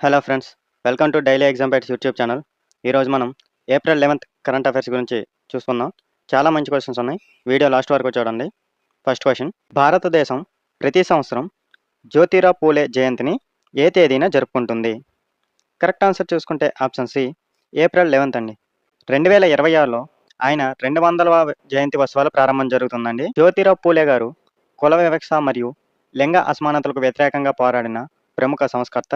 Hello friends, welcome to daily exam bytes YouTube channel. ఈరోజు మనం April 11th current affairs గురించి చూసుకుందాం. చాలా మంచి క్వశ్చన్స్ ఉన్నాయి. వీడియో లాస్ట్ వరకు చూడండి. ఫస్ట్ క్వశ్చన్: భారతదేశం ప్రతి సంవత్సరం జ్యోతిరావు పూలే జయంతిని ఏ తేదీన జరుపుకుంటుంది? కరెక్ట్ ఆన్సర్ చూసుకుంటే ఆప్షన్ సి, ఏప్రిల్ 11th అండి. 2026లో ఆయన 200వ జయంతి ఉత్సవాల ప్రారంభం జరుగుతుందండి. జ్యోతిరావు పూలే గారు కుల వివక్ష మరియు లింగ అసమానతలకు వ్యతిరేకంగా పోరాడిన ప్రముఖ సంస్కర్త.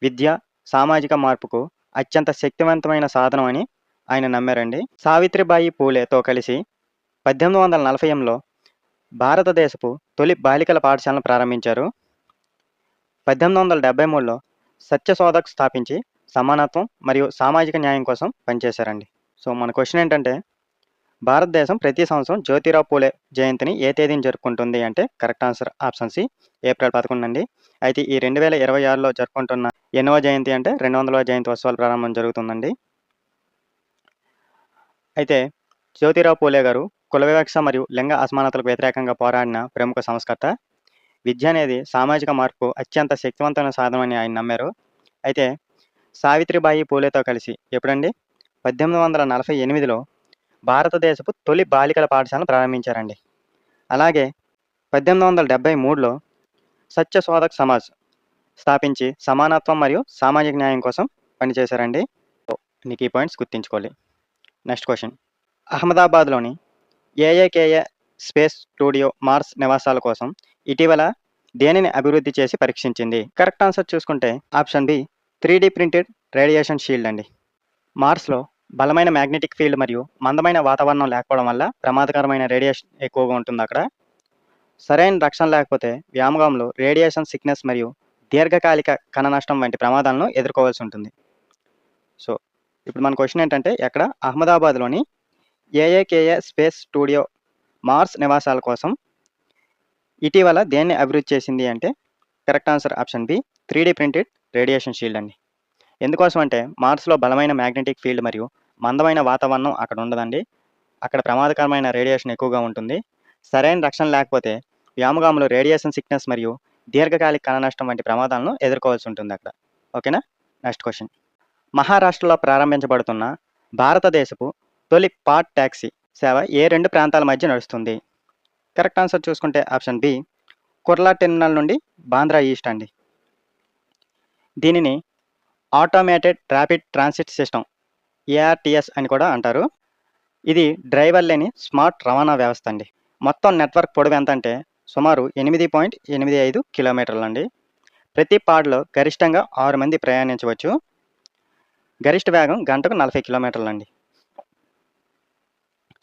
విద్య సామాజిక మార్పుకు అత్యంత శక్తివంతమైన సాధనం అని ఆయన నమ్మారండి. సావిత్రిబాయి పూలేతో కలిసి 1848లో భారతదేశపు తొలి బాలికల పాఠశాలను ప్రారంభించారు. 1873లో సత్యశోధక్ స్థాపించి సమానత్వం మరియు సామాజిక న్యాయం కోసం పనిచేశారండి. సో మన క్వశ్చన్ ఏంటంటే, భారతదేశం ప్రతి సంవత్సరం జ్యోతిరావు పూలే జయంతిని ఏ తేదీని జరుపుకుంటుంది అంటే correct answer option C, April 11 అండి. అయితే ఈ 2026లో జరుపుకుంటున్న ఎన్నవ జయంతి అంటే 200వ జయంతి ఉత్సవాల ప్రారంభం జరుగుతుందండి. అయితే జ్యోతిరావు పూలే గారు కుల వివక్ష మరియు లింగ అసమానతలకు వ్యతిరేకంగా పోరాడిన ప్రముఖ సంస్కర్త. విద్య అనేది సామాజిక మార్పు అత్యంత శక్తివంతమైన సాధనం అని ఆయన నమ్మారు. అయితే సావిత్రిబాయి పూలేతో కలిసి ఎప్పుడండి 1848లో భారతదేశపు తొలి బాలికల పాఠశాలను ప్రారంభించారండి. అలాగే 1873లో సత్యశోధక్ సమాజ్ స్థాపించి సమానత్వం మరియు సామాజిక న్యాయం కోసం పనిచేశారండి. మీకు ఈ పాయింట్స్ గుర్తుంచుకోవాలి. నెక్స్ట్ క్వశ్చన్: అహ్మదాబాద్లోని ఏఏకేఏ స్పేస్ స్టూడియో మార్స్ నివాసాల కోసం ఇటీవల దేనిని అభివృద్ధి చేసి పరీక్షించింది? కరెక్ట్ ఆన్సర్ చూసుకుంటే option B, 3D printed radiation shield అండి. మార్స్లో బలమైన మ్యాగ్నెటిక్ ఫీల్డ్ మరియు మందమైన వాతావరణం లేకపోవడం వల్ల ప్రమాదకరమైన రేడియేషన్ ఎక్కువగా ఉంటుంది అక్కడ. సరైన రక్షణ లేకపోతే వ్యామగాములు రేడియేషన్ సిక్నెస్ మరియు దీర్ఘకాలిక కణ నష్టం వంటి ప్రమాదాలను ఎదుర్కోవాల్సి ఉంటుంది. సో ఇప్పుడు మన క్వశ్చన్ ఏంటంటే, ఎక్కడ అహ్మదాబాద్లోని ఏఏకేఏ స్పేస్ స్టూడియో మార్స్ నివాసాల కోసం ఇటీవల దేన్ని అభివృద్ధి చేసింది అంటే correct answer option B, 3D printed radiation shield అండి. ఎందుకోసం అంటే మార్స్లో బలమైన మ్యాగ్నెటిక్ ఫీల్డ్ మరియు మందమైన వాతావరణం అక్కడ ఉండదండి. అక్కడ ప్రమాదకరమైన రేడియేషన్ ఎక్కువగా ఉంటుంది. సరైన రక్షణ లేకపోతే వ్యామగాములు రేడియేషన్ సిక్నెస్ మరియు దీర్ఘకాలిక కణ నష్టం వంటి ప్రమాదాలను ఎదుర్కోవాల్సి ఉంటుంది అక్కడ. ఓకేనా? నెక్స్ట్ క్వశ్చన్: మహారాష్ట్రలో ప్రారంభించబడుతున్న భారతదేశపు తొలి పాట్ ట్యాక్సీ సేవ ఏ రెండు ప్రాంతాల మధ్య నడుస్తుంది? కరెక్ట్ ఆన్సర్ చూసుకుంటే ఆప్షన్ బి, కుర్లా టెర్మినల్ నుండి బాంద్రా ఈస్ట్ అండి. దీనిని ఆటోమేటెడ్ ర్యాపిడ్ ట్రాన్సిట్ సిస్టమ్ ఏఆర్టీఎస్ అని కూడా అంటారు. ఇది డ్రైవర్ లేని స్మార్ట్ రవాణా వ్యవస్థ అండి. మొత్తం నెట్వర్క్ పొడవు ఎంత అంటే సుమారు 8.85 కిలోమీటర్లు అండి. ప్రతి పాడ్లో గరిష్టంగా 6 మంది ప్రయాణించవచ్చు. గరిష్ట వేగం గంటకు 40 కిలోమీటర్లు అండి.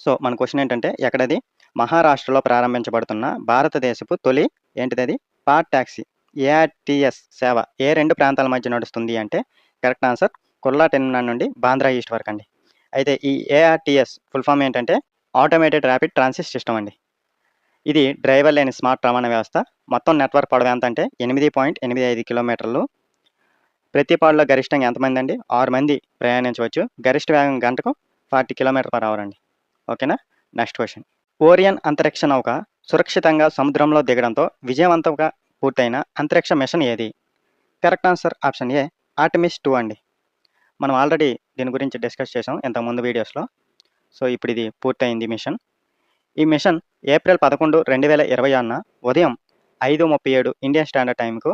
సో మన క్వశ్చన్ ఏంటంటే, ఎక్కడది? మహారాష్ట్రలో ప్రారంభించబడుతున్న భారతదేశపు తొలి ఏంటిది పాట్ ట్యాక్సీ ఏఆర్టీఎస్ సేవ ఏ రెండు ప్రాంతాల మధ్య నడుస్తుంది అంటే కరెక్ట్ ఆన్సర్ కుర్లా టెర్మినల్ నుండి బాంద్రా ఈస్ట్ వరకు అండి. అయితే ఈ ఏఆర్టీఎస్ ఫుల్ ఫామ్ ఏంటంటే ఆటోమేటెడ్ ర్యాపిడ్ ట్రాన్సిట్ సిస్టమ్ అండి. ఇది డ్రైవర్ లేని స్మార్ట్ రవాణా వ్యవస్థ. మొత్తం నెట్వర్క్ పొడవు ఎంత అంటే 8.85 కిలోమీటర్లు. ప్రతి పాడులో గరిష్టంగా ఎంతమంది అండి? 6 మంది ప్రయాణించవచ్చు. గరిష్ట వేగం గంటకు 40 km/h అండి. ఓకేనా? నెక్స్ట్ క్వశ్చన్: ఓరియన్ అంతరిక్ష నౌక సురక్షితంగా సముద్రంలో దిగడంతో విజయవంతంగా పూర్తయిన అంతరిక్ష మిషన్ ఏది? కరెక్ట్ ఆన్సర్ ఆప్షన్ ఏ, ఆర్టెమిస్ 2 అండి. మనం ఆల్రెడీ దీని గురించి డిస్కస్ చేసాం ఇంతకుముందు వీడియోస్లో. సో ఇప్పుడు ఇది పూర్తయింది మిషన్. ఈ మిషన్ ఏప్రిల్ 11, 2026న ఉదయం 5:37 ఇండియన్ స్టాండర్డ్ టైంకు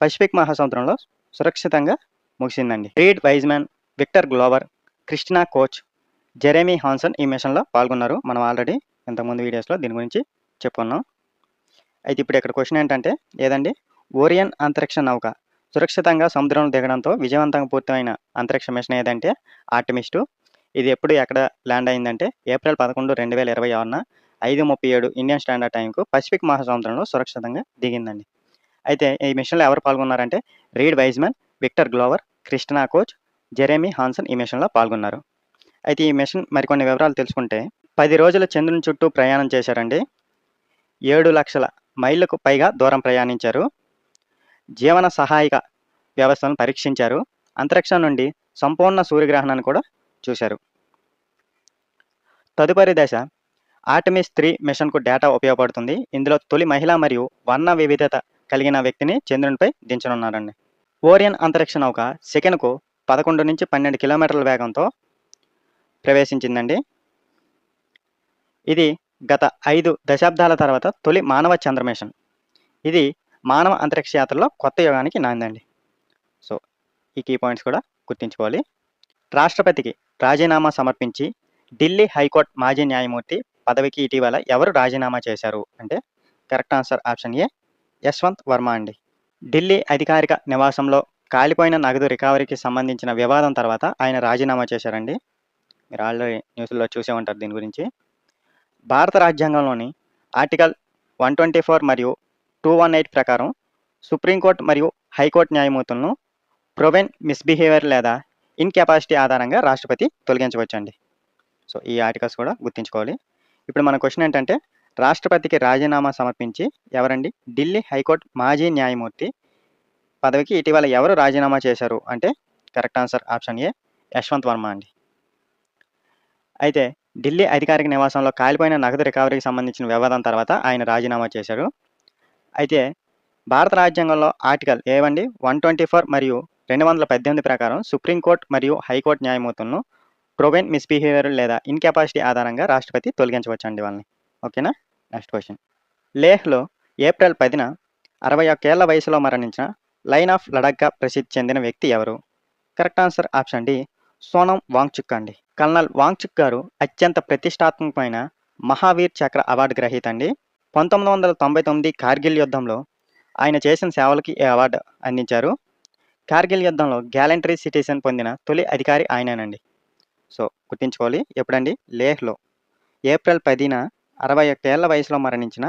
పసిఫిక్ మహాసముద్రంలో సురక్షితంగా ముగిసిందండి. Reid Wiseman, Victor Glover, Christina Koch, Jeremy Hansen ఈ మిషన్లో పాల్గొన్నారు. మనం ఆల్రెడీ ఇంతకుముందు వీడియోస్లో దీని గురించి చెప్పుకున్నాం. అయితే ఇప్పుడు ఇక్కడ క్వశ్చన్ ఏంటంటే, ఏదండి? ఓరియన్ అంతరిక్ష నౌక సురక్షితంగా సముద్రంలో దిగడంతో విజయవంతంగా పూర్తయిన అంతరిక్ష మిషన్ ఏదంటే ఆర్టెమిస్ 2. ఇది ఎప్పుడు ఎక్కడ ల్యాండ్ అయిందంటే ఏప్రిల్ 11, 2026న 5:37 ఇండియన్ స్టాండర్డ్ టైంకు పసిఫిక్ మహాసముద్రంలో సురక్షితంగా దిగిందండి. అయితే ఈ మిషన్లో ఎవరు పాల్గొన్నారంటే Reid Wiseman, Victor Glover, Christina Koch, Jeremy Hansen ఈ మిషన్లో పాల్గొన్నారు. అయితే ఈ మిషన్ మరికొన్ని వివరాలు తెలుసుకుంటే, 10 రోజుల చంద్రుని చుట్టూ ప్రయాణం చేశారండి. 7 లక్షల మైళ్ళకు పైగా దూరం ప్రయాణించారు. జీవన సహాయక వ్యవస్థను పరీక్షించారు. అంతరిక్షం నుండి సంపూర్ణ సూర్యగ్రహణాన్ని కూడా చూశారు. తదుపరి దశ ఆర్టెమిస్ 3 మిషన్కు డేటా ఉపయోగపడుతుంది. ఇందులో తొలి మహిళ మరియు వర్ణ వివిధత కలిగిన వ్యక్తిని చంద్రునిపై దించనున్నారండి. ఓరియన్ అంతరిక్ష నౌక సెకనుకు 11-12 కిలోమీటర్ల వేగంతో ప్రవేశించిందండి. ఇది గత 5 దశాబ్దాల తర్వాత తొలి మానవ చంద్ర మిషన్. ఇది మానవ అంతరిక్ష యాత్రలో కొత్త యుగానికి నాందండి. సో, ఈ కీ పాయింట్స్ కూడా గుర్తుంచుకోవాలి. రాష్ట్రపతికి రాజీనామా సమర్పించి ఢిల్లీ హైకోర్టు మాజీ న్యాయమూర్తి పదవికి ఇటీవల ఎవరు రాజీనామా చేశారు అంటే కరెక్ట్ ఆన్సర్ ఆప్షన్ ఏ యశ్వంత్ వర్మ అండి. ఢిల్లీ అధికారిక నివాసంలో కాలిపోయిన నగదు రికవరీకి సంబంధించిన వివాదం తర్వాత ఆయన రాజీనామా చేశారండి. మీరు ఆల్రెడీ న్యూస్లో చూసే ఉంటారు దీని గురించి. భారత రాజ్యాంగంలోని ఆర్టికల్ 124 మరియు 218 ప్రకారం సుప్రీంకోర్టు మరియు హైకోర్టు న్యాయమూర్తులను ప్రొవెన్ మిస్బిహేవియర్ లేదా ఇన్కెపాసిటీ ఆధారంగా రాష్ట్రపతి తొలగించవచ్చండి. సో, ఈ ఆర్టికల్స్ కూడా గుర్తుంచుకోవాలి. ఇప్పుడు మన క్వశ్చన్ ఏంటంటే రాష్ట్రపతికి రాజీనామా సమర్పించి ఎవరండి ఢిల్లీ హైకోర్టు మాజీ న్యాయమూర్తి పదవికి ఇటీవల ఎవరు రాజీనామా చేశారు అంటే కరెక్ట్ ఆన్సర్ ఆప్షన్ ఏ యశ్వంత్ వర్మ అండి. అయితే ఢిల్లీ అధికారిక నివాసంలో కాలిపోయిన నగదు రికవరీకి సంబంధించిన వివాదం తర్వాత ఆయన రాజీనామా చేశారు. అయితే భారత రాజ్యాంగంలో ఆర్టికల్ ఏవండి 124 మరియు 218 ప్రకారం సుప్రీంకోర్టు మరియు హైకోర్టు న్యాయమూర్తులను ప్రొవెన్ మిస్బిహేవియర్ లేదా ఇన్కెపాసిటీ ఆధారంగా రాష్ట్రపతి తొలగించవచ్చండి వాళ్ళని. ఓకేనా. Next question. లేహ్లో ఏప్రిల్ 10న 61 ఏళ్ల వయసులో మరణించిన లైన్ ఆఫ్ లడఖ్గా ప్రసిద్ధి చెందిన వ్యక్తి ఎవరు? Correct answer option D Sonam Wangchuk అండి. కల్నల్ వాంగ్చుక్ గారు అత్యంత ప్రతిష్టాత్మకమైన మహావీర్ చక్ర అవార్డు గ్రహీత అండి. 1999 కార్గిల్ యుద్ధంలో ఆయన చేసిన సేవలకి ఈ అవార్డు అందించారు. కార్గిల్ యుద్ధంలో గ్యాలంటరీ సిటిజన్ పొందిన తొలి అధికారి ఆయనేనండి. సో, గుర్తుంచుకోవాలి. ఎప్పుడండి లేహ్లో ఏప్రిల్ 10న 61 ఏళ్ల వయసులో మరణించిన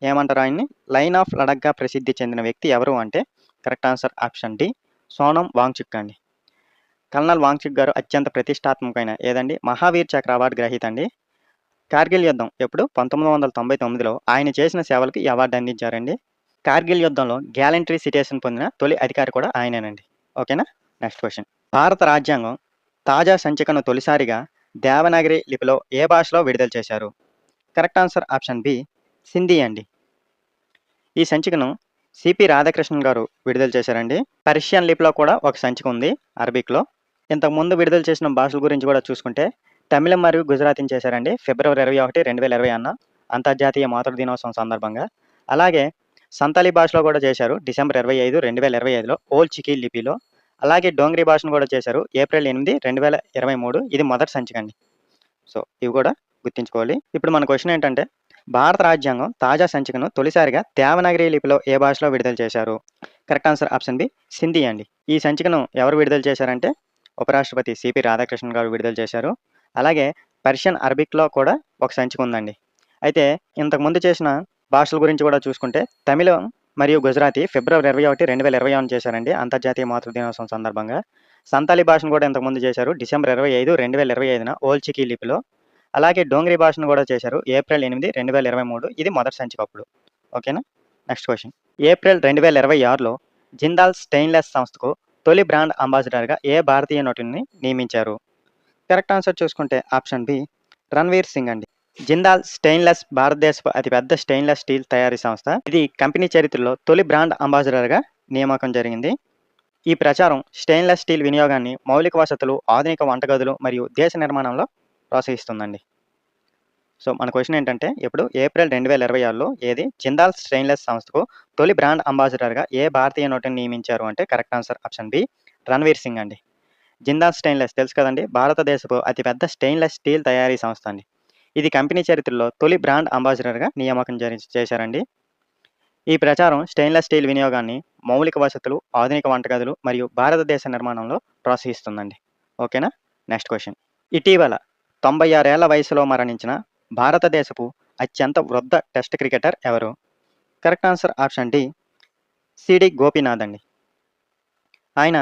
ఏమంటారు ఆయన్ని లైన్ ఆఫ్ లడఖ్గా ప్రసిద్ధి చెందిన వ్యక్తి ఎవరు అంటే correct answer option D Sonam Wangchuk అండి. కల్నల్ వాంగ్చుక్ గారు అత్యంత ప్రతిష్టాత్మకమైన ఏదండి మహావీర్ చక్ర అవార్డు గ్రహీత అండి. కార్గిల్ యుద్ధం ఎప్పుడు 1999లో ఆయన చేసిన సేవలకు ఈ అవార్డు అందించారండి. కార్గిల్ యుద్ధంలో గ్యాలంటరీ సిటేషన్ పొందిన తొలి అధికారి కూడా ఆయనేనండి. ఓకేనా. Next question. భారత రాజ్యాంగం తాజా సంచికను తొలిసారిగా దేవనాగరి లిపిలో ఏ భాషలో విడుదల చేశారు? Correct answer option B Sindhi అండి. ఈ సంచికను సిపి రాధాకృష్ణన్ గారు విడుదల చేశారండి. పర్షియన్ లిపిలో కూడా ఒక సంచిక ఉంది అరబిక్లో. ఇంతకుముందు విడుదల చేసిన భాషల గురించి కూడా చూసుకుంటే తమిళం మరియు గుజరాతీని చేశారండి ఫిబ్రవరి 21, 2020 అంతర్జాతీయ మాతృ దినోత్సవం సందర్భంగా. అలాగే సంతాలీ భాషలో కూడా చేశారు డిసెంబర్ 25, 2025లో ఓల్డ్ చికీ లిపిలో. అలాగే డోంగ్రీ భాషను కూడా చేశారు ఏప్రిల్ 8, 2023. ఇది మొదటి సంచిక అండి. సో, ఇవి కూడా గుర్తుంచుకోవాలి. ఇప్పుడు మన క్వశ్చన్ ఏంటంటే భారత రాజ్యాంగం తాజా సంచికను తొలిసారిగా దేవనాగరి లిపిలో ఏ భాషలో విడుదల చేశారు? Correct answer option B Sindhi అండి. ఈ సంచికను ఎవరు విడుదల చేశారంటే ఉపరాష్ట్రపతి సిపి రాధాకృష్ణన్ గారు విడుదల చేశారు. అలాగే పర్షియన్ అరబిక్లో కూడా ఒక సంచిక ఉందండి. అయితే ఇంతకుముందు చేసిన భాషల గురించి కూడా చూసుకుంటే తమిళం మరియు గుజరాతీ ఫిబ్రవరి 21, 2021 చేశారండి అంతర్జాతీయ మాతృ దినోత్సవం సందర్భంగా. సంతాలీ భాషను కూడా ఇంతకుముందు చేశారు డిసెంబర్ 25, 2025 ఓల్డ్ చికీ లిపిలో. అలాగే డోంగ్రీ భాషను కూడా చేశారు ఏప్రిల్ 8, 2023. ఇది మొదటి సంచిక అప్పుడు. ఓకేనా. Next question. ఏప్రిల్ 2026లో జిందాల్ స్టెయిన్లెస్ సంస్థకు తొలి బ్రాండ్ అంబాసిడర్గా ఏ భారతీయ నటుడిని నియమించారు? కరెక్ట్ ఆన్సర్ చూసుకుంటే ఆప్షన్ బి రణ్వీర్ సింగ్ అండి. జిందాల్ స్టెయిన్లెస్ భారతదేశపు అతిపెద్ద స్టెయిన్లెస్ స్టీల్ తయారీ సంస్థ. ఇది కంపెనీ చరిత్రలో తొలి బ్రాండ్ అంబాసిడర్గా నియామకం జరిగింది. ఈ ప్రచారం స్టెయిన్లెస్ స్టీల్ వినియోగాన్ని మౌలిక వసతులు, ఆధునిక వంటగదులు మరియు దేశ నిర్మాణంలో ప్రోత్సహిస్తుందండి. సో, మన క్వశ్చన్ ఏంటంటే ఇప్పుడు ఏప్రిల్ 2026లో ఏది జిందాల్ స్టెయిన్లెస్ సంస్థకు తొలి బ్రాండ్ అంబాసిడర్గా ఏ భారతీయ నటుని నియమించారు అంటే correct answer option B Ranveer Singh అండి. జిందాల్ స్టెయిన్లెస్ తెలుసు కదండి, భారతదేశపు అతిపెద్ద స్టెయిన్లెస్ స్టీల్ తయారీ సంస్థ అండి. ఇది కంపెనీ చరిత్రలో తొలి బ్రాండ్ అంబాసిడర్గా నియామకం చేశారండి. ఈ ప్రచారం స్టెయిన్లెస్ స్టీల్ వినియోగాన్ని మౌలిక వసతులు, ఆధునిక వంటగదులు మరియు భారతదేశ నిర్మాణంలో ప్రోత్సహిస్తుందండి. ఓకేనా. Next question. ఇటీవల 96 ఏళ్ల వయసులో మరణించిన భారతదేశపు అత్యంత వృద్ధ టెస్ట్ క్రికెటర్ ఎవరు? Correct answer option D C గోపీనాథ్ అండి. ఆయన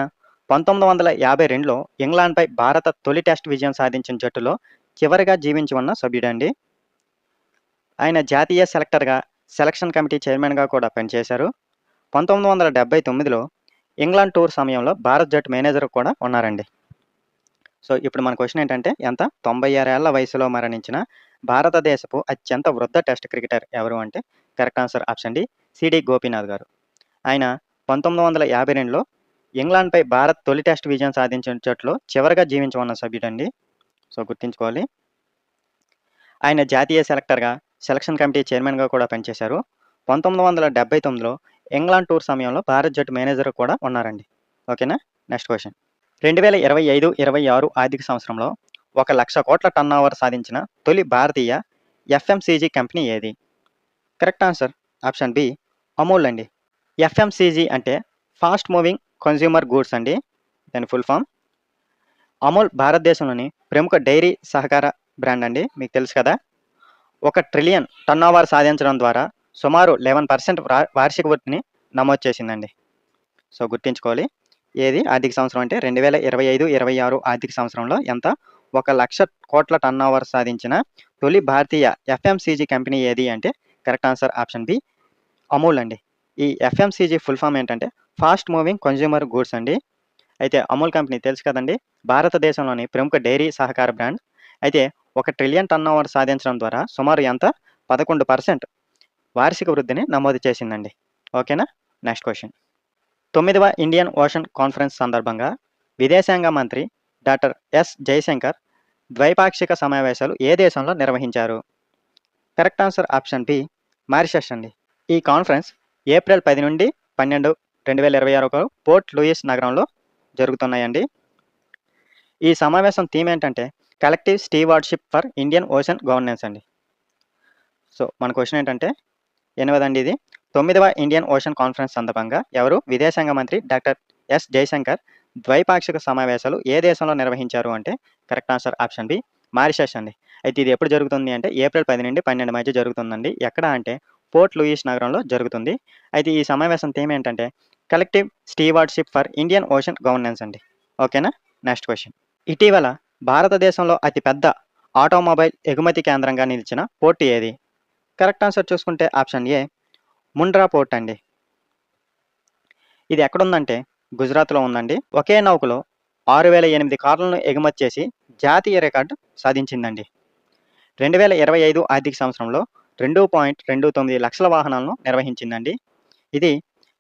1952లో ఇంగ్లాండ్పై భారత తొలి టెస్ట్ విజయం సాధించిన జట్టులో చివరిగా జీవించి ఉన్న సభ్యుడండి. ఆయన జాతీయ సెలెక్టర్గా, సెలక్షన్ కమిటీ చైర్మన్గా కూడా పనిచేశారు. 1979లో ఇంగ్లాండ్ టూర్ సమయంలో భారత్ జట్టు మేనేజర్ కూడా ఉన్నారండి. సో, ఇప్పుడు మన క్వశ్చన్ ఏంటంటే 96 ఏళ్ల వయసులో మరణించిన భారతదేశపు అత్యంత వృద్ధ టెస్ట్ క్రికెటర్ ఎవరు అంటే correct answer option D C Gopinath గారు. ఆయన 1952లో ఇంగ్లాండ్పై భారత్ తొలి టెస్ట్ విజయం సాధించిన జట్టులో చివరిగా జీవించమన్న సభ్యుడండి. సో గుర్తుంచుకోవాలి. ఆయన జాతీయ సెలెక్టర్గా, సెలక్షన్ కమిటీ చైర్మన్గా కూడా పనిచేశారు. 1979లో ఇంగ్లాండ్ టూర్ సమయంలో భారత్ జట్టు మేనేజర్ కూడా ఉన్నారండి. ఓకేనా. Next question. 2025-26 ఆర్థిక సంవత్సరంలో 1,00,000 కోట్ల టర్న్ ఓవర్ సాధించిన తొలి భారతీయ ఎఫ్ఎంసీజీ కంపెనీ ఏది? Correct answer option B Amul అండి. ఎఫ్ఎంసీజీ అంటే ఫాస్ట్ మూవింగ్ కన్స్యూమర్ గూడ్స్ అండి, దాని ఫుల్ ఫామ్. అమూల్ భారతదేశంలోని ప్రముఖ డైరీ సహకార బ్రాండ్ అండి, మీకు తెలుసు కదా. 1 ట్రిలియన్ టర్న్ ఓవర్ సాధించడం ద్వారా సుమారు 11% వార్షిక వృద్ధిని నమోదు చేసిందండి. సో గుర్తుంచుకోవాలి. ఏది ఆర్థిక సంవత్సరం అంటే 2025-26 ఆర్థిక సంవత్సరంలో ఎంత? 1,00,000 కోట్ల టర్న్ ఓవర్ సాధించిన తొలి భారతీయ ఎఫ్ఎంసీజీ కంపెనీ ఏది అంటే correct answer option B Amul అండి. ఈ ఎఫ్ఎంసీజీ ఫుల్ ఫామ్ ఏంటంటే ఫాస్ట్ మూవింగ్ కన్స్యూమర్ గూడ్స్ అండి. అయితే అమూల్ కంపెనీ తెలుసు కదండి, భారతదేశంలోని ప్రముఖ డైరీ సహకార బ్రాండ్. అయితే 1 ట్రిలియన్ టర్న్ ఓవర్ సాధించడం ద్వారా సుమారు ఎంత? 11% వార్షిక వృద్ధిని నమోదు చేసిందండి. ఓకేనా. Next question. 9వ ఇండియన్ ఓషన్ కాన్ఫరెన్స్ సందర్భంగా విదేశాంగ మంత్రి డాక్టర్ ఎస్ జయశంకర్ ద్వైపాక్షిక సమావేశాలు ఏ దేశంలో నిర్వహించారు? Correct answer option B Mauritius అండి. ఈ కాన్ఫరెన్స్ ఏప్రిల్ 10 నుండి 12, 2026 పోర్ట్ లూయిస్ నగరంలో జరుగుతున్నాయండి. ఈ సమావేశం థీమ్ ఏంటంటే collective stewardship for Indian ocean governance అండి. సో మన క్వశ్చన్ ఏంటంటే 8వదండి ఇది. 9వ ఇండియన్ ఓషన్ కాన్ఫరెన్స్ సందర్భంగా ఎవరు? విదేశాంగ మంత్రి డాక్టర్ ఎస్ జయశంకర్ ద్వైపాక్షిక సమావేశాలు ఏ దేశంలో నిర్వహించారు అంటే correct answer option B Mauritius అండి. అయితే ఇది ఎప్పుడు జరుగుతుంది అంటే ఏప్రిల్ 10 నుండి 12 మధ్య జరుగుతుందండి. ఎక్కడ అంటే పోర్ట్ లూయిస్ నగరంలో జరుగుతుంది. అయితే ఈ సమావేశం థీమ్ ఏంటంటే collective stewardship for Indian ocean governance అండి. ఓకేనా. Next question. ఇటీవల భారతదేశంలో అతిపెద్ద ఆటోమొబైల్ ఎగుమతి కేంద్రంగా నిలిచిన పోర్ట్ ఏది? కరెక్ట్ ఆన్సర్ చూసుకుంటే ఆప్షన్ ఏ ముండ్రా పోర్ట్ అండి. ఇది ఎక్కడుందంటే గుజరాత్లో ఉందండి. ఒకే నౌకలో 6,008 కార్లను ఎగుమతి చేసి జాతీయ రికార్డు సాధించిందండి. 2025 ఆర్థిక సంవత్సరంలో 2.29 లక్షల వాహనాలను నిర్వహించిందండి. ఇది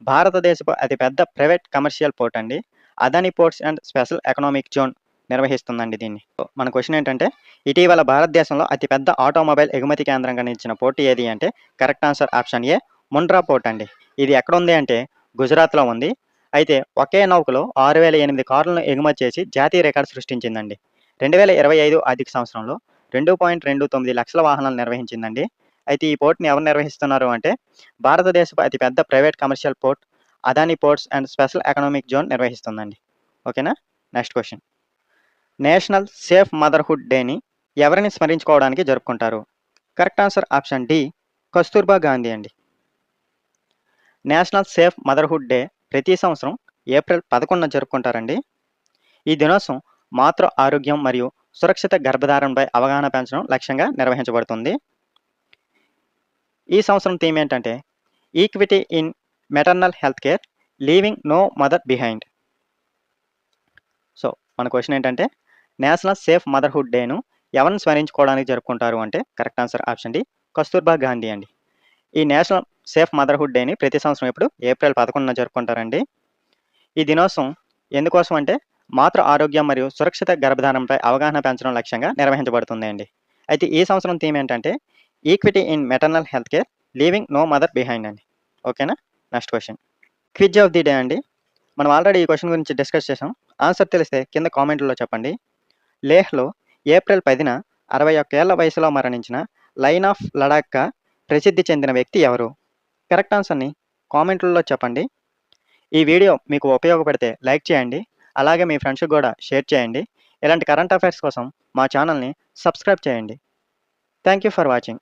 భారతదేశపు అతిపెద్ద ప్రైవేట్ కమర్షియల్ పోర్ట్ అండి. Adani ports and special economic zone నిర్వహిస్తుందండి దీన్ని. మన క్వశ్చన్ ఏంటంటే ఇటీవల భారతదేశంలో అతిపెద్ద ఆటోమొబైల్ ఎగుమతి కేంద్రంగా నిలిచిన పోర్ట్ ఏది అంటే correct answer option A Mundra port అండి. ఇది ఎక్కడ ఉంది అంటే గుజరాత్లో ఉంది. అయితే ఒకే నౌకలో 6,008 కార్లను ఎగుమతి చేసి జాతీయ రికార్డు సృష్టించిందండి. 2025 ఆర్థిక సంవత్సరంలో 2.29 లక్షల వాహనాలు నిర్వహించిందండి. అయితే ఈ పోర్ట్ని ఎవరు నిర్వహిస్తున్నారు అంటే భారతదేశపు అతిపెద్ద private commercial port Adani ports and special economic zone నిర్వహిస్తుందండి. ఓకేనా. Next question. National safe motherhood డేని ఎవరిని స్మరించుకోవడానికి జరుపుకుంటారు? Correct answer option D Kasturba Gandhi అండి. నేషనల్ సేఫ్ మదర్హుడ్ డే ప్రతి సంవత్సరం ఏప్రిల్ 11న జరుపుకుంటారండి. ఈ దినోత్సవం మాతృ ఆరోగ్యం మరియు సురక్షిత గర్భధారణపై అవగాహన పెంచడం లక్ష్యంగా నిర్వహించబడుతుంది. ఈ సంవత్సరం థీమ్ ఏంటంటే equity in maternal health care, leaving no mother behind. So మన క్వశ్చన్ ఏంటంటే నేషనల్ సేఫ్ మదర్హుడ్ డేను ఎవరిని స్మరించుకోవడానికి జరుపుకుంటారు అంటే correct answer option D Kasturba Gandhi అండి. ఈ నేషనల్ సేఫ్ మదర్హుడ్ డేని ప్రతి సంవత్సరం ఇప్పుడు ఏప్రిల్ 11న జరుపుకుంటారండి. ఈ దినోత్సవం ఎందుకోసం అంటే మాతృ ఆరోగ్యం మరియు సురక్షిత గర్భధారణపై అవగాహన పెంచడం లక్ష్యంగా నిర్వహించబడుతుంది అండి. అయితే ఈ సంవత్సరం థీమ్ ఏంటంటే equity in maternal health care, leaving no mother behind అండి. ఓకేనా. Next question. Quiz of the day అండి. మనం ఆల్రెడీ ఈ క్వశ్చన్ గురించి డిస్కస్ చేసాం. ఆన్సర్ తెలిస్తే కింద కామెంట్లో చెప్పండి. లేహ్లో ఏప్రిల్ 10న 61 ఏళ్ల వయసులో మరణించిన లైన్ ఆఫ్ లడాఖ్గా ప్రసిద్ధి చెందిన వ్యక్తి ఎవరు? కరెక్ట్ ఆన్సర్ని కామెంట్లలో చెప్పండి. ఈ వీడియో మీకు ఉపయోగపడితే లైక్ చేయండి, అలాగే మీ ఫ్రెండ్స్కి కూడా షేర్ చేయండి. ఇలాంటి కరెంట్ అఫైర్స్ కోసం మా ఛానల్ని సబ్స్క్రైబ్ చేయండి. Thank you for watching.